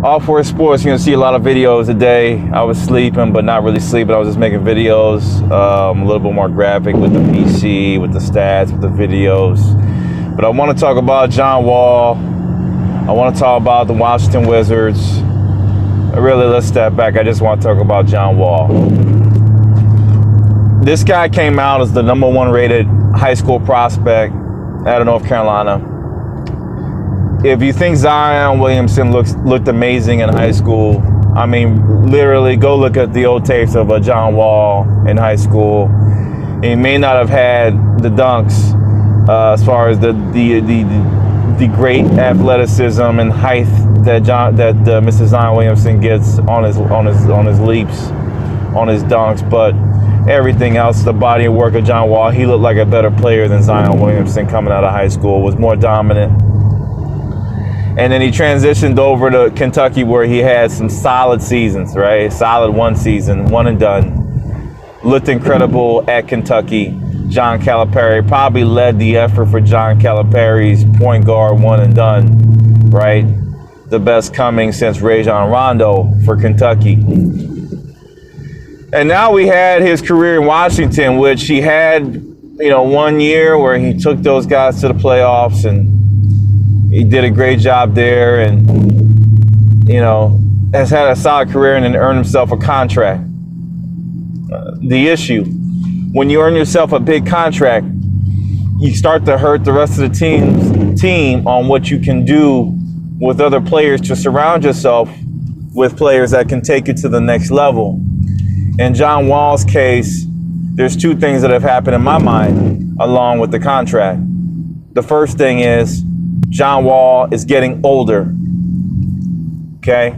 All for sports, you're gonna see a lot of videos today. I was sleeping, but not really sleeping. I was just making videos, a little bit more graphic with the PC, with the stats, with the videos. But I want to talk about John Wall. I want to talk about the Washington Wizards. Really, let's step back. I just want to talk about John Wall. This guy came out as the #1 rated high school prospect out of North Carolina. If you think Zion Williamson looked amazing in high school, I mean, literally go look at the old tapes of John Wall in high school. He may not have had the dunks as far as the great athleticism and height that Mr. Zion Williamson gets on his leaps, on his dunks, but everything else, the body of work of John Wall, he looked like a better player than Zion Williamson coming out of high school, was more dominant. And then he transitioned over to Kentucky where he had some solid seasons, right? Solid one season, one and done. Looked incredible at Kentucky. John Calipari probably led the effort for John Calipari's point guard one and done, right? The best coming since Rajon Rondo for Kentucky. And now we had his career in Washington, which he had, 1 year where he took those guys to the playoffs and he did a great job there and, has had a solid career and then earned himself a contract. The issue, when you earn yourself a big contract, you start to hurt the rest of the team on what you can do with other players to surround yourself with players that can take you to the next level. In John Wall's case, there's two things that have happened in my mind along with the contract. The first thing is John Wall is getting older, okay?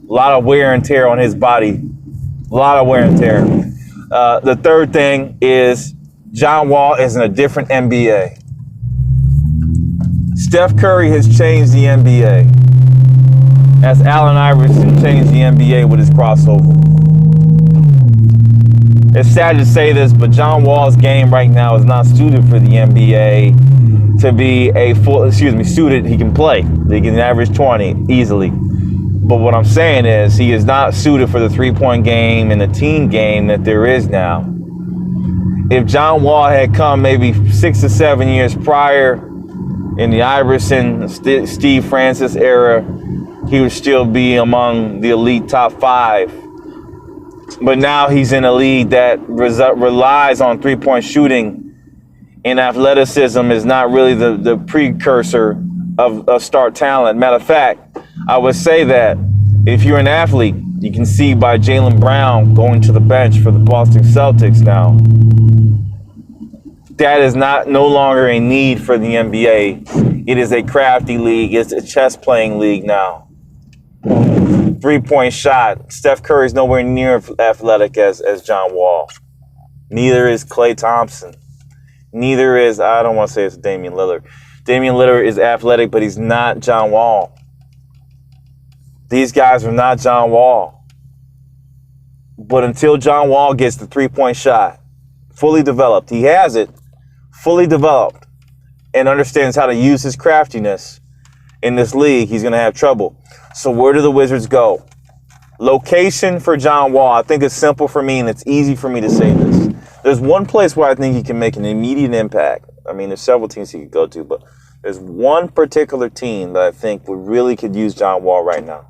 A lot of wear and tear on his body, a lot of wear and tear. The third thing is John Wall is in a different NBA. Steph Curry has changed the NBA as Allen Iverson changed the NBA with his crossover. It's sad to say this, but John Wall's game right now is not suited for the NBA to be suited. He can play. He can average 20 easily. But what I'm saying is he is not suited for the three-point game and the team game that there is now. If John Wall had come maybe 6 or 7 years prior in the Iverson, Steve Francis era, he would still be among the elite top 5. But now he's in a league that relies on three-point shooting, and athleticism is not really the precursor of star talent. Matter of fact, I would say that if you're an athlete, you can see by Jaylen Brown going to the bench for the Boston Celtics now, that is no longer a need for the NBA. It is a crafty league. It's a chess-playing league now. Three-point shot. Steph Curry's nowhere near athletic as John Wall. Neither is Klay Thompson. Neither is, I don't want to say it's Damian Lillard. Damian Lillard is athletic, but he's not John Wall. These guys are not John Wall. But until John Wall gets the three-point shot fully developed, he has it fully developed and understands how to use his craftiness in this league, he's going to have trouble. So where do the Wizards go? Location for John Wall. I think it's simple for me and it's easy for me to say this. There's one place where I think he can make an immediate impact. I mean, there's several teams he could go to, but there's one particular team that I think could use John Wall right now.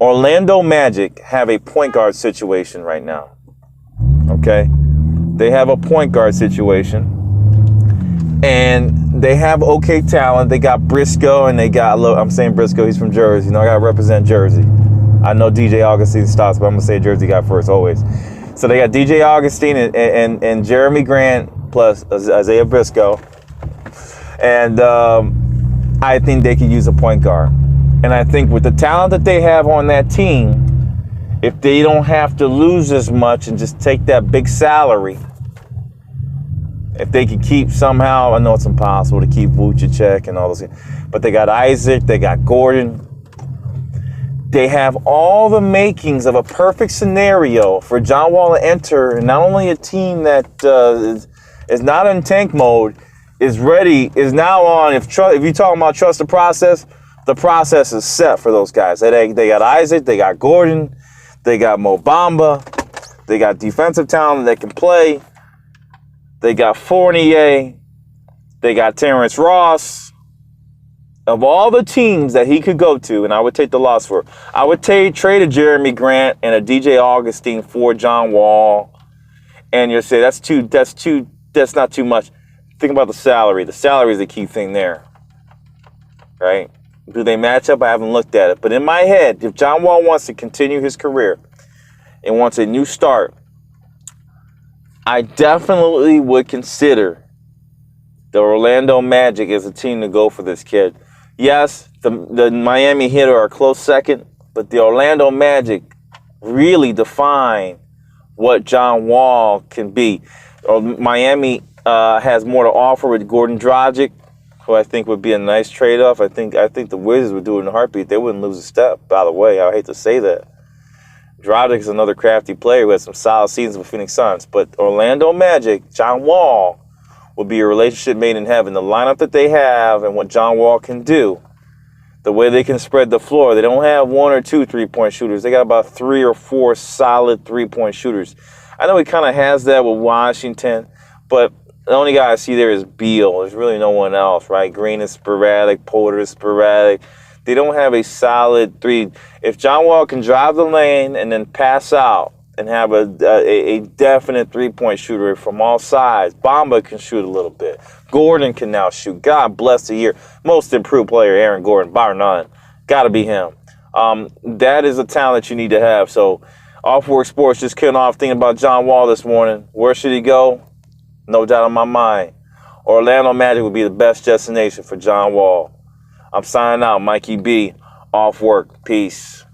Orlando Magic have a point guard situation right now. Okay? They have a point guard situation. And they have okay talent. They got Briscoe and they got, I'm saying Briscoe, he's from Jersey. I got to represent Jersey. I know DJ Augustine stops, but I'm going to say Jersey guy first always. So they got DJ Augustine and Jeremy Grant plus Isaiah Briscoe. And I think they could use a point guard. And I think with the talent that they have on that team, if they don't have to lose as much and just take that big salary, if they could keep somehow, I know it's impossible to keep Vucevic and all those things, but they got Isaac, they got Gordon. They have all the makings of a perfect scenario for John Wall to enter, and not only a team that is not in tank mode, is ready, is now on, if you're talking about trust the process, The process is set for those guys. They got Isaac, they got Gordon, they got Mo Bamba, they got defensive talent that can play. They got Fournier, they got Terrence Ross. Of all the teams that he could go to, and I would take the loss for, I would trade a Jeremy Grant and a DJ Augustine for John Wall. And you'll say that's not too much. Think about the salary. The salary is the key thing there, right? Do they match up? I haven't looked at it. But in my head, if John Wall wants to continue his career and wants a new start, I definitely would consider the Orlando Magic as a team to go for this kid. Yes, the Miami Heat are a close second, but the Orlando Magic really define what John Wall can be. Miami has more to offer with Gordon Dragic, who I think would be a nice trade-off. I think the Wizards would do it in a heartbeat. They wouldn't lose a step, by the way. I hate to say that. Dragic is another crafty player who has some solid seasons with Phoenix Suns. But Orlando Magic, John Wall, will be a relationship made in heaven. The lineup that they have and what John Wall can do, the way they can spread the floor. They don't have one or two three-point shooters. They got about 3 or 4 solid three-point shooters. I know he kind of has that with Washington, but the only guy I see there is Beal. There's really no one else, right? Green is sporadic. Porter is sporadic. They don't have a solid three. If John Wall can drive the lane and then pass out and have a definite three-point shooter from all sides, Bamba can shoot a little bit. Gordon can now shoot. God bless the year. Most improved player, Aaron Gordon, bar none. Got to be him. That is a talent you need to have. So, Off Work Sports just kicking off thinking about John Wall this morning. Where should he go? No doubt in my mind. Orlando Magic would be the best destination for John Wall. I'm signing out. Mikey B. Off Work. Peace.